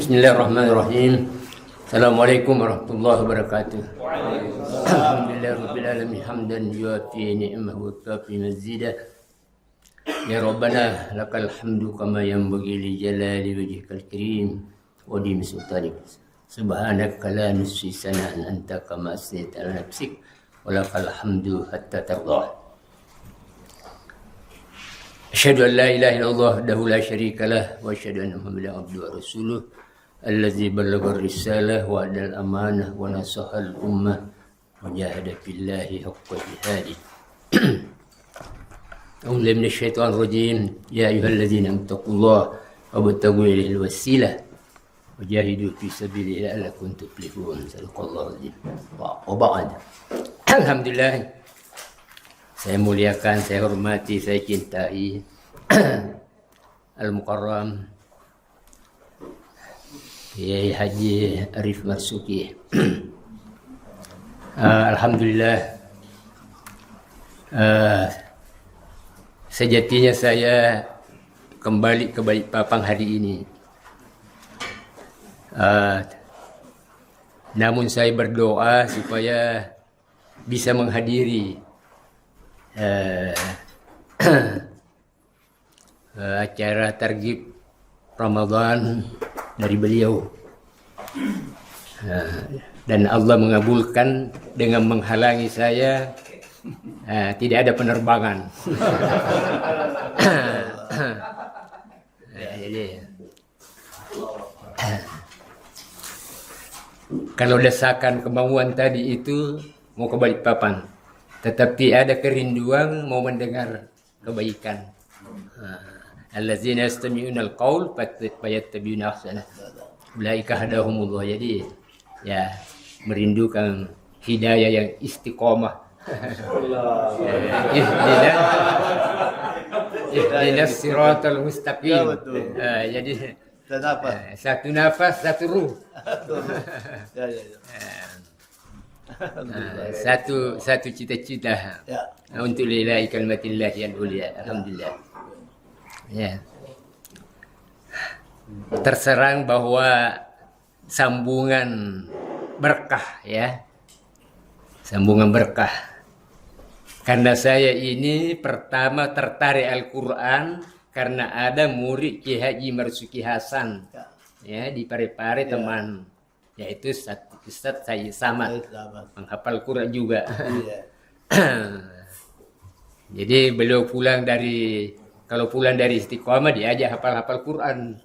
Bismillahirrahmanirrahim. Assalamualaikum warahmatullahi wabarakatuh. Alhamdulillahirabbil hamdan yuafi ni'amahu wa kafi mazida. Ya Rabbana lakal hamdu kama yanbaghi li jalali wajhikal karim wa di sultanik. Subhanaka la nuhsi sana'an anta kama asnaita ala nafsik wa lakal hamdu hatta tardah. Asyhadu an la ilaha illallah wahdahu la syarika lah wa asyhadu anna Muhammadan abduhu wa rasuluh allazi ballagha risalah wa adal amanah wa nasahal ummah wa jahada fillahi haqqa jihadih. A'udzu minasyaitonir rajim. Ya ayyuhalladzina amtaqullaha wabtaghu ilaihi wasilah wajahidu fi sabilihi la'allakum tuflihun. Sadaqallahu azim. Wa ba'd. Alhamdulillah. Saya muliakan, saya hormati, saya cintai Al-Mukarram Kiai Haji Arif Marzuki. Alhamdulillah, sejatinya saya kembali ke Balikpapan hari ini. Namun saya berdoa supaya bisa menghadiri acara targhib Ramadan dari beliau, dan Allah mengabulkan dengan menghalangi saya tidak ada penerbangan. Jadi kalau desakan kemauan tadi itu mau ke Balikpapan, tetapi ada kerinduan mau mendengar kebaikan. Allazina yastami'una al-qaul fayattabi'una ahsanah. Ulaika hadahumullah. Jadi ya, merindukan hidayah yang istiqomah. Ihdinas siratal mustaqim. Jadi satu nafas, satu ruh. Satu cita-cita untuk lillahi kalimatillah yang ulia. Alhamdulillah. Ya. Terserang bahwa sambungan berkah, ya. Sambungan berkah. Karena saya ini pertama tertarik Al-Quran karena ada murid Kiai Haji Marzuki Hasan, ya, di Parepare, teman, yaitu Ustaz Sayyid Samad, menghafal Quran juga. Jadi beliau kalau pulang dari Istiqomah diajak hafal Quran.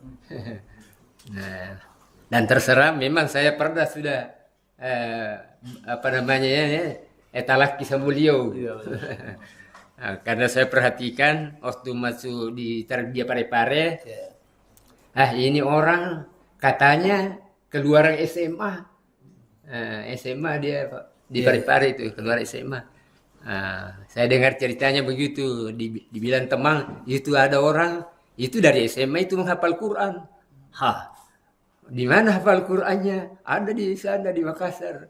Nah, dan terserah memang saya pernah sudah etalaki sama beliau. Nah, karena saya perhatikan waktu masuk di Tarbiyah Parepare, ini orang katanya keluar SMA. SMA dia di Parepare itu, keluar SMA. Saya dengar ceritanya begitu, dibilang teman itu ada orang itu dari SMA itu menghafal Quran. Di mana hafal Qurannya? Ada di sana di Makassar.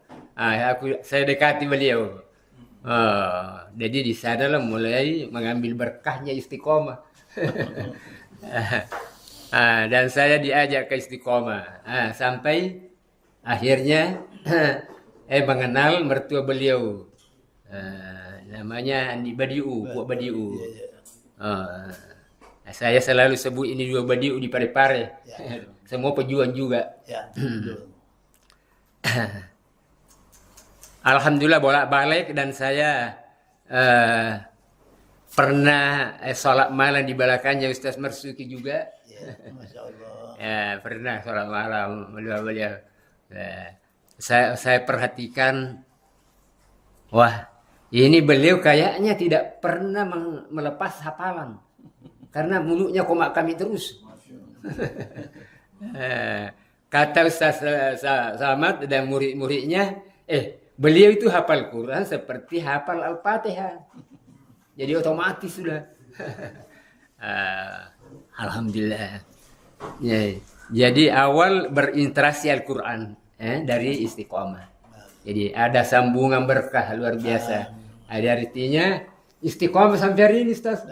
Saya dekati beliau. Jadi di sana lah mulai mengambil berkahnya Istiqomah. Dan saya diajak ke Istiqomah. Sampai akhirnya mengenal mertua beliau. Namanya Andi Badiu, Buat Badiu. Saya selalu sebut ini dua Badiu di Parepare. Semua pejuang juga. Alhamdulillah bolak-balik, dan saya pernah sholat malam di belakangnya Ustaz Marzuki juga. Masya Allah. Pernah sholat malam beliau. Saya perhatikan, wah, ini beliau kayaknya tidak pernah melepas hafalan, karena mulutnya komak kami terus. Kata Ustaz Samad dan murid-muridnya, beliau itu hafal Quran seperti hafal Al-Fatihah. Jadi otomatis sudah. Alhamdulillah. Jadi awal berinteraksi Al-Quran dari Istiqomah. Jadi ada sambungan berkah luar biasa. Ada artinya Istiqomah sampai hari ini, Ustaz.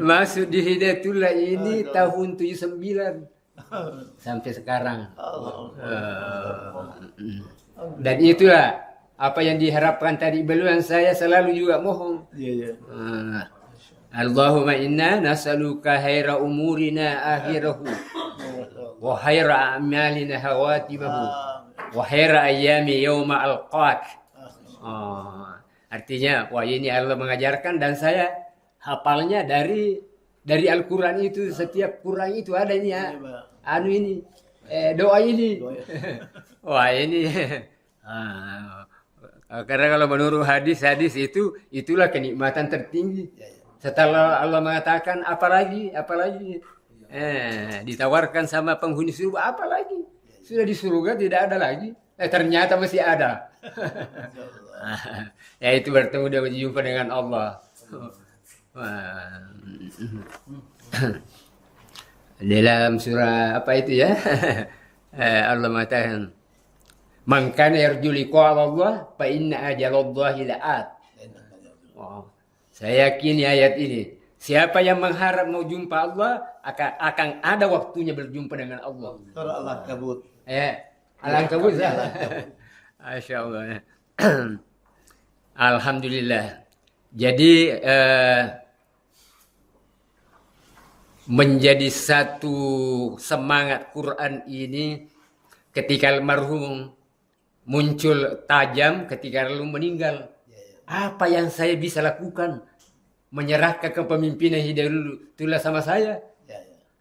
Masuk di Hidayatullah ini tahun 79 sampai sekarang. Dan itulah apa yang diharapkan tadi beliau, yang saya selalu juga mohon. Allahumma inna nas'aluka khaira umurina akhirahu wa khaira a'malina khawatimahu wa khaira ayyami yawma alqaq. Artinya, wah ini Allah mengajarkan dan saya hafalnya dari Al-Quran itu. Setiap Quran itu ada ini ya, doa ini. Wah ini, karena kalau menurut hadis itulah kenikmatan tertinggi. Setelah Allah mengatakan apalagi, ditawarkan sama penghuni surga apalagi. Sudah di surga tidak ada lagi. Ternyata masih ada. Yaitu bertemu dan berjumpa dengan Allah. Dalam surah apa itu ya? Allah mengatakan, "Man kana yarju liqa Allah fa inna ajalallahi la'at." Saya yakini ayat ini. Siapa yang mengharap mau jumpa Allah akan ada waktunya berjumpa dengan Allah. Surah Al-Ankabut. Al-Ankabut. Masya Allah. Alhamdulillah. Jadi menjadi satu semangat Quran ini ketika almarhum muncul tajam, ketika almarhum meninggal. Apa yang saya bisa lakukan? Menyerahkan kepemimpinan Hidayatullah sama saya.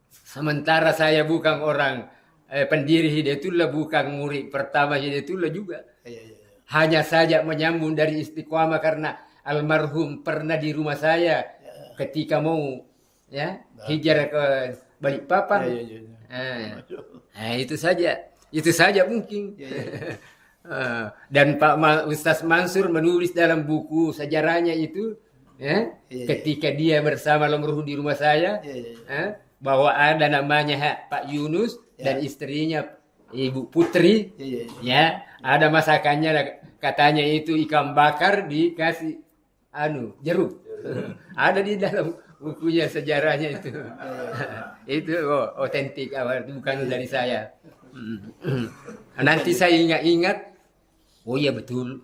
Sementara saya bukan orang pendiri Hidayatullah, bukan murid pertama Hidayatullah juga. Hanya saja menyambung dari Istiqomah karena almarhum pernah di rumah saya ketika mau hijrah ke Balikpapan. Itu saja mungkin. Dan Pak Ustaz Mansur menulis dalam buku sejarahnya itu, ketika dia bersama almarhum di rumah saya, bahwa ada namanya Pak Yunus dan istrinya Ibu Putri, ada masakannya, katanya itu ikan bakar dikasih jeruk. Ada di dalam bukunya sejarahnya itu. Itu otentik, bukan dari saya. Nanti saya ingat, oh iya betul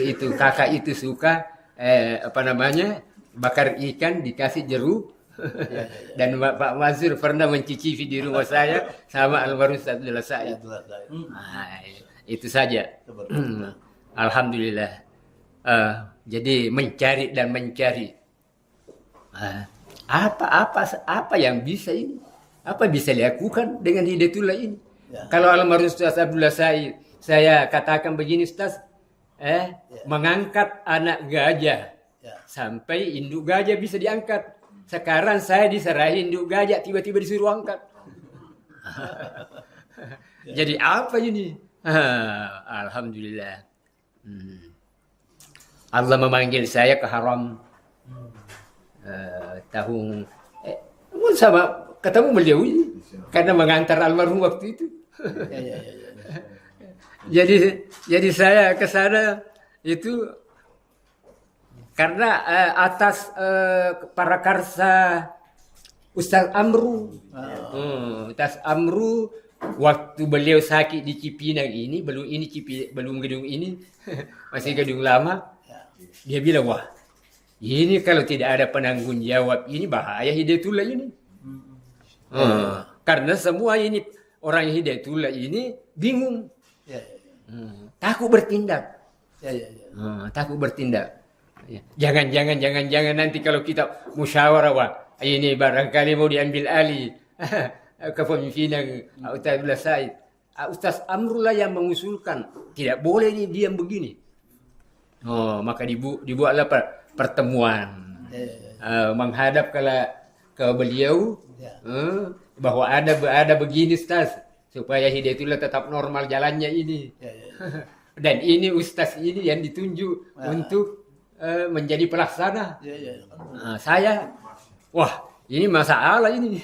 itu kakak itu suka bakar ikan dikasih jeruk. Dan Pak Mansur pernah mencicipi di rumah saya sama almarhum Abdullah Said. Itu saja. Alhamdulillah. Jadi mencari dan mencari. Apa yang bisa ini? Apa bisa dilakukan dengan Hidayatullah ini? Kalau almarhum Ustaz Abdullah Said, saya katakan begini Ustaz, mengangkat anak gajah sampai induk gajah bisa diangkat. Sekarang saya diserahin induk gajah, tiba-tiba disuruh angkat. Jadi apa ini? Alhamdulillah. Allah memanggil saya ke haram. Tahun sama ketemu beliau ini karena mengantar almarhum waktu itu. Jadi saya ke sana itu karena atas para karsa Ustaz Amru. Ustaz Amru waktu beliau sakit di Cipinang ini, belum gedung ini, masih gedung lama. Dia bilang, wah ini kalau tidak ada penanggung jawab ini bahaya Hidayatullah ini. Karena semua ini orang Hidayatullah ini bingung, takut bertindak. Takut bertindak. Jangan nanti kalau kita musyawarah, wah ini barangkali mau diambil alih kepemimpinan Ustaz Abdullah Said. Ustaz Amrullah yang mengusulkan tidak boleh diam begini. Maka dibuatlah pertemuan menghadap ke beliau, bahwa ada begini Ustaz, supaya Hidayatullah tetap normal jalannya ini. Dan ini Ustaz ini yang ditunjuk untuk menjadi pelaksana. Saya, wah ini masalah ini.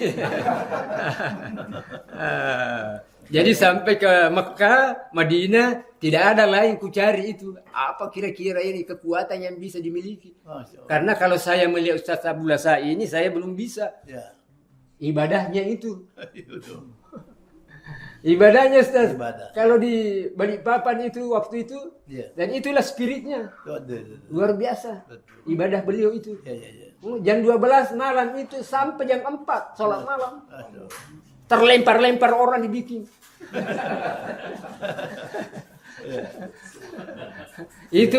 Jadi sampai ke Mekah, Madinah, tidak ada lain ku cari itu. Apa kira-kira ini kekuatan yang bisa dimiliki? Karena kalau saya melihat Ustaz Abdullah Sa'i ini, saya belum bisa. Ya. Ibadahnya itu. Ibadahnya Ustaz. Ibadah. Kalau di Balikpapan itu waktu itu, Ya. dan itulah spiritnya. Betul. Luar biasa. Betul. Ibadah beliau itu. Ya, ya, ya. Jam 12 malam itu sampai jam 4 sholat malam. Aduh. Terlempar-lempar orang dibikin. itu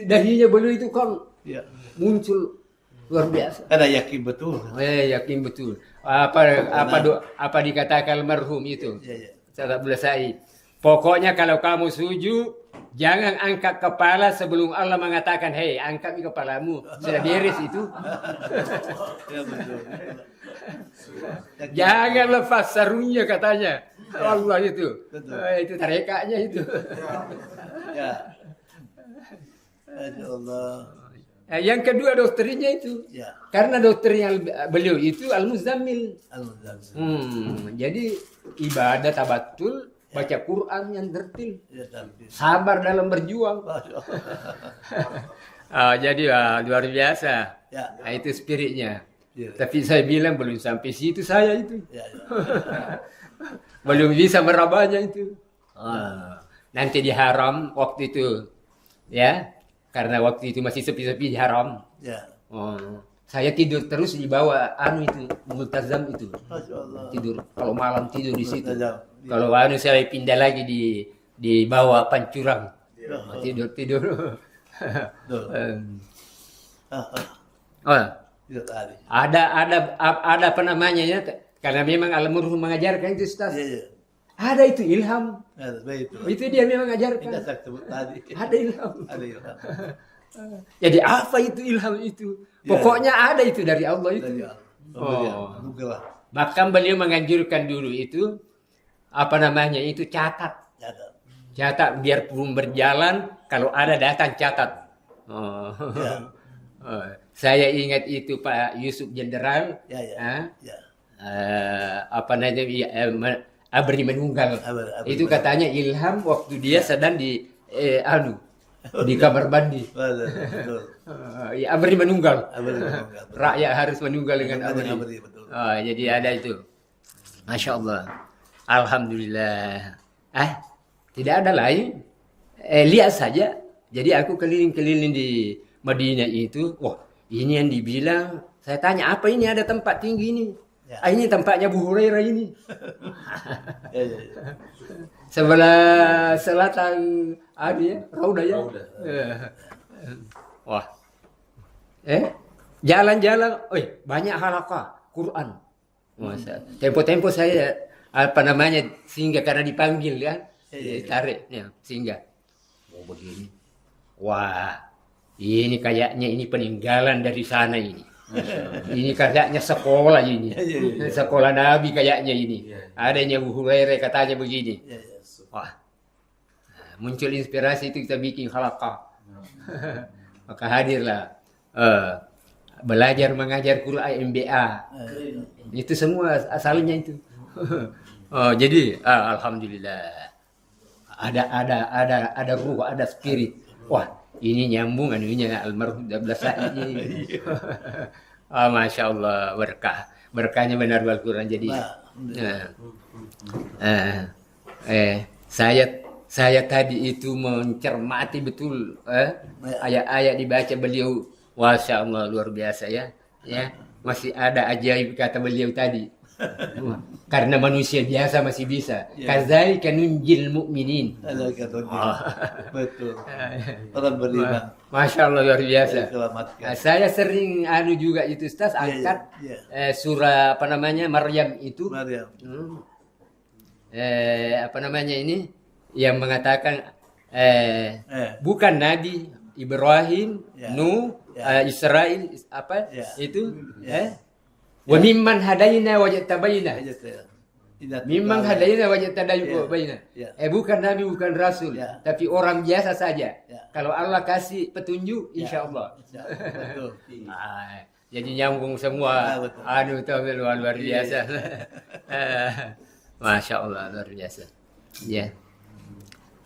dahinya beliau itu kan Ya. muncul luar biasa. Karena yakin betul. Yakin betul. Apa dikatakan almarhum itu? Ya, ya. Ustaz Abdullah Sa'i. Pokoknya kalau kamu sujud, jangan angkat kepala sebelum Allah mengatakan, hei, angkat kepalamu. Sudah beres itu. Ya, betul. Jangan lepas sarungnya katanya. Allah itu. Betul. Itu tarekatnya itu. Ya. Masya Allah. Yang kedua doktrinnya itu. Ya. Karena doktrinnya beliau itu Al-Muzammil. Alhamdulillah. Jadi ibadah tabatul, baca Quran yang tertil. Ya, tapi. Sabar dalam berjuang. Masya Allah. Jadi luar biasa. Ya. Nah, itu spiritnya. Ya. Tapi saya bilang belum sampai situ saya itu. Ya, ya. Belum bisa merabanya itu. Nanti di haram waktu itu. Ya. Karena waktu itu masih sepi-sepi di haram. Ya. Saya tidur terus di bawah itu multazam itu. Masya Allah. Tidur kalau malam tidur di situ. Multazam. Kalau saya pindah lagi di bawah Pancurang. Ya. Tidur. Betul. Ya, tadi. Ada apa namanya ya? Karena memang almarhum mengajarkan itu Ustaz. Ya, ya. Ada itu ilham. Ya, betul. Itu dia memang Kita mengajarkan. sebut tadi. Ada ilham. Ada ilham. Jadi apa itu ilham itu? Ya. Pokoknya ada itu dari Allah itu. Dari Allah. Oh. Bukalah. Bahkan beliau menganjurkan dulu itu apa namanya itu catat. Catat biar belum berjalan kalau ada datang catat. Ya. Saya ingat itu Pak Yusuf Jenderal. Ya, ya. Ya. Apa namanya Abri Menunggal. Abri Itu katanya ilham waktu dia sedang di di kamar mandi. Betul. Ya, Abri Menunggal. Abri menunggal. Rakyat harus menunggal dengan Abri. Betul. Jadi ada itu. Masya Allah. Alhamdulillah. Tidak ada lain. Lihat saja. Jadi aku keliling-keliling di Madinah itu. Wah, ini yang dibilang. Saya tanya, apa ini ada tempat tinggi ini? Ya. Ini tempatnya Bu Hurairah ini. Ya, ya, ya. Sebelah selatan Raudah ya. Wah. Jalan-jalan, banyak halaqah Quran. Tempo-tempo saya apa namanya singgah karena dipanggil kan. Tarik ya, singgah. Oh begini. Wah. Ini kayaknya ini peninggalan dari sana ini. Ini kayaknya sekolah ini. Sekolah Nabi kayaknya ini. Adanya Bu Hurairah katanya begini. Wah. Muncul inspirasi itu kita bikin halaqah. Maka hadirlah belajar mengajar Quran MBA. Itu semua asalnya itu. Jadi alhamdulillah. Ada ruh, ada spirit. Wah, ini nyambung anunya almarhum Abdullah Sa'i ini. Masya Allah, berkahnya benar Al-Quran. Jadi saya tadi itu mencermati betul ayat-ayat dibaca beliau. Masya Allah, luar biasa ya. Masih ada ajaib kata beliau tadi. Karena manusia biasa masih bisa. Kadzalika nunjil mu'minin. Betul. Orang beriman. Masya Allah, luar biasa. Diselamatkan. Saya sering juga itu Ustaz angkat surah apa namanya Maryam itu. Maryam. Apa namanya ini yang mengatakan bukan Nabi Ibrahim, Nuh, Israel apa itu wa mimman hadaina wajtabaina. Mimman hadaina wajtabaina. Bukan Nabi, bukan Rasul, tapi orang biasa saja. Kalau Allah kasih petunjuk, insya Allah. Betul. Jadi nyambung semua. Luar biasa. Masya Allah, luar biasa. Ya.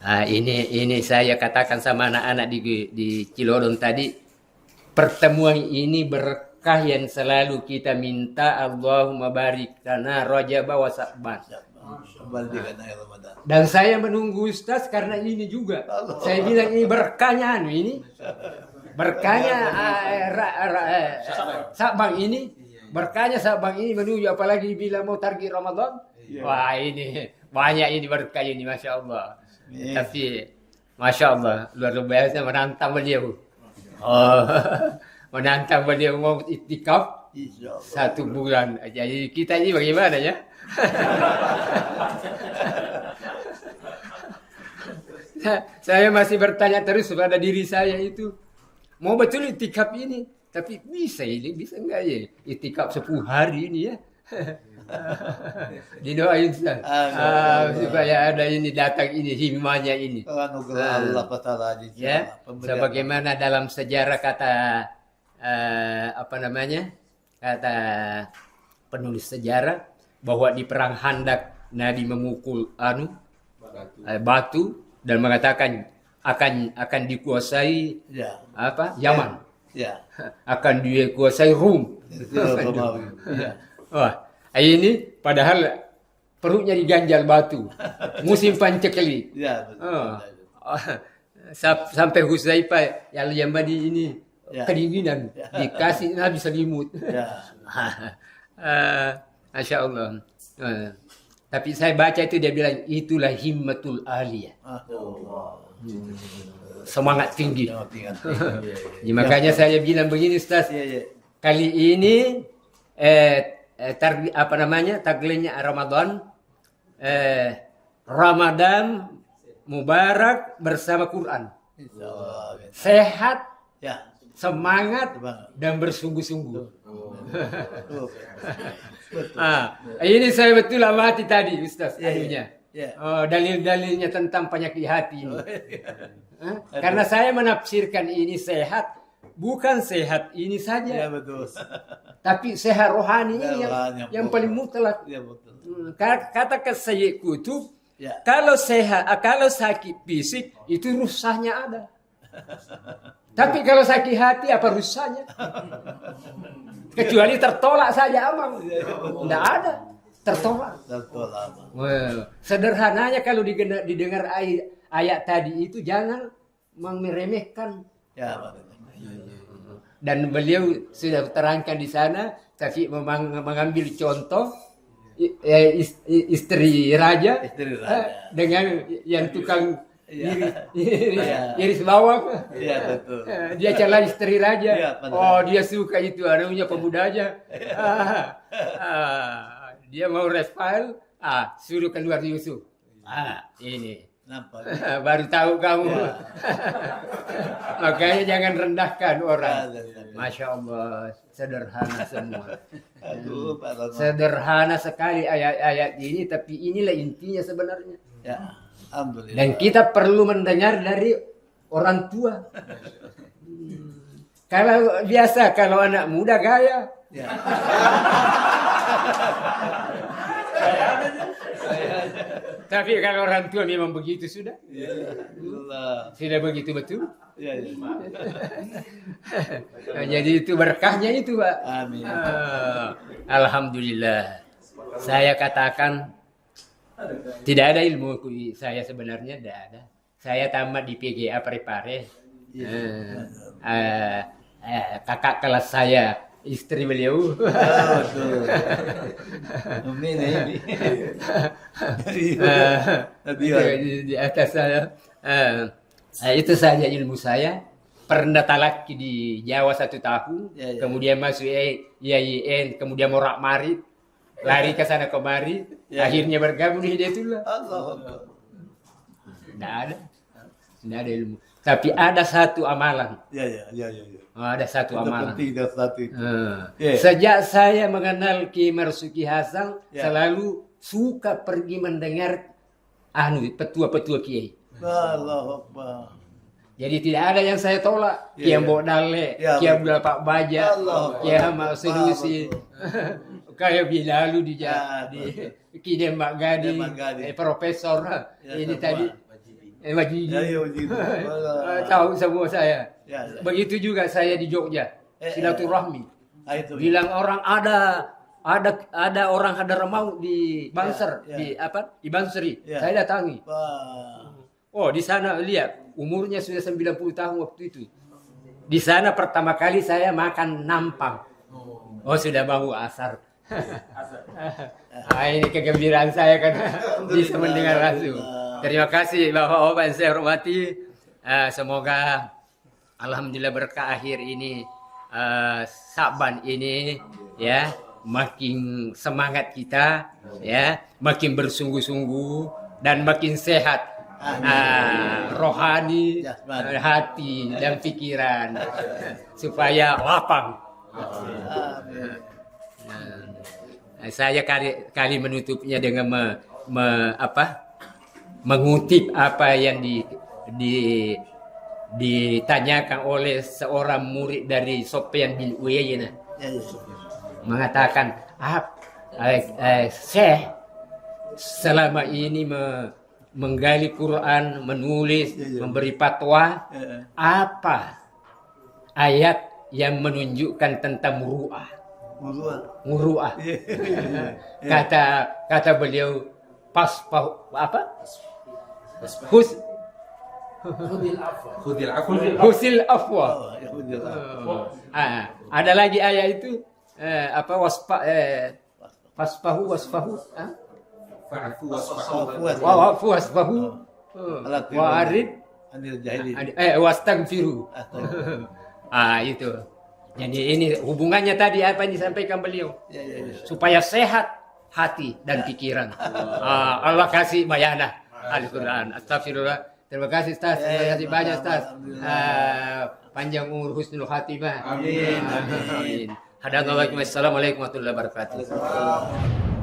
Nah, ini saya katakan sama anak-anak di Cilodong tadi, pertemuan ini berkah yang selalu kita minta. Allahumma barik lana Rajab wa Sya'ban. Kembalikan akhir Ramadan. Dan saya menunggu Ustaz karena ini juga. Saya bilang ini berkahnya ini. Berkahnya Sya'ban ini. Berkahnya Sya'ban ini menuju, apalagi bila mau target Ramadan. Wah, ini banyak ini berkah ini, Masya Allah. Tapi Masya Allah, luar biasa menantang beliau. Oh, menantang beliau mau itikaf 1 bulan. Jadi kita ini bagaimana ya? Saya masih bertanya terus kepada diri saya itu, mau betul itikaf ini, tapi bisa enggak ya itikaf 10 hari ini ya? Didoain Ustaz. Supaya ada ini datang ini himmahnya ini. Anugerah Allah Taala Ya, sebagaimana dalam sejarah kata kata penulis sejarah bahwa di perang Khandaq Nabi memukul batu dan mengatakan akan dikuasai Yaman. Ya. Akan dikuasai Rum. Ya. Wah, ini padahal perutnya diganjal batu. Musim pancekli. Ya, betul. Sampai Hudzaifah yang Yamani ini kedinginan dikasih Nabi selimut. Ya. Masya Allah. Tapi saya baca itu dia bilang itulah himmatul aliyah. Semangat tinggi. Ya, makanya saya bilang begini Ustaz. Kali ini tagline-nya Ramadan, Ramadan Mubarak bersama Quran. Sehat, semangat, dan bersungguh-sungguh. Ini saya betul amati tadi Ustaz, dalil-dalilnya tentang penyakit hati ini. Karena saya menafsirkan ini sehat, bukan sehat ini saja. Ya, betul. Tapi sehat rohani ini yang paling mutlak. Ya, betul. Katakan Sayyid Qutb, kalau sehat, kalau sakit fisik itu rusaknya ada. Tapi kalau sakit hati apa rusaknya? Kecuali tertolak saja amal. Tidak ada, tertolak. Sederhananya kalau didengar ayat tadi itu jangan meremehkan. Ya, betul. Dan beliau sudah terangkan di sana, tapi mengambil contoh istri raja dengan yang tukang iris bawang. Ya, betul. Dia cela istri raja. Ya, Dia suka itu anunya pemudanya. Dia mau respal, suruh keluar Yusuf. Ini. Nampak. Baru tahu kamu. Makanya jangan rendahkan orang. Masya Allah, sederhana semua. Sederhana sekali ayat-ayat ini, tapi inilah intinya sebenarnya. Ya, alhamdulillah. Dan kita perlu mendengar dari orang tua. Kalau anak muda gaya. Ya. Tapi kalau orang tua memang begitu sudah. Sudah begitu betul. Ya. Jadi itu berkahnya itu, Pak. Amin. Alhamdulillah. Saya katakan tidak ada ilmu saya sebenarnya, tidak ada. Saya tamat di PGA Parepare. Kakak kelas saya istri beliau. Betul. Di atas saya. Itu saja ilmu saya. Pernah talaki di Jawa 1 tahun, kemudian masuk IAIN, kemudian morak marit, lari ke sana kemari, akhirnya bergabung di Hidayatullah. Tidak ada ilmu. Tapi ada satu amalan. Ada satu amalan. Sejak saya mengenal Ki Marzuki Hasan, selalu suka pergi mendengar petua-petua kiai. Jadi tidak ada yang saya tolak. Iya, Kiai Mbok Dale, Iya, Kiai betul. Abdul Pak Baja, Allah. Kiai Ahmad Sedusi, kayak Bilalu di Ya, Kiai Mak Gadi, Mak Gadi. Profesor Ya, ini semua. tadi Majidi. Ya, iya, begitu. Tahu semua saya. Ya, ya. Begitu juga saya di Jogja, silaturahmi. Itu. Bilang orang ada orang Hadramaut di Banser, Ya, ya. di apa? Di Banseri. Ya. Saya datangi. Wah. Oh, di sana lihat umurnya sudah 90 tahun waktu itu. Di sana pertama kali saya makan nampang. Oh, sudah bau asar. Ini kegembiraan saya kan bisa mendengar langsung. Terima kasih Bapak-bapak yang saya hormati. Semoga alhamdulillah berkah akhir ini Saban ini ya makin semangat kita ya, makin bersungguh-sungguh dan makin sehat. Rohani, Jasmani. hati dan pikiran supaya lapang. Amin. Saya kali menutupnya dengan mengutip apa yang ditanyakan oleh seorang murid dari Sufyan bin Uyainah, Ya, ya. mengatakan Syekh selama ini menggali Quran, menulis, memberi fatwa, apa ayat yang menunjukkan tentang muru'ah? Muru'ah. Kata beliau apa? Husil afwa. Oh, ya, begitu. Ada lagi ayat itu wasfahu. Wa'fu wasfahu wa'arid Anil jahilin. wastagfiru. Itu. Jadi ini hubungannya tadi apa yang disampaikan beliau. Ya, ya, ya. Supaya sehat hati dan pikiran. Allah kasih bayanah Al-Quran. Astagfirullah. Terima kasih Ustaz. Terima kasih banyak Ustaz. Panjang umur husnul khatimah. Amin. Amin. Assalamualaikum warahmatullahi wabarakatuh.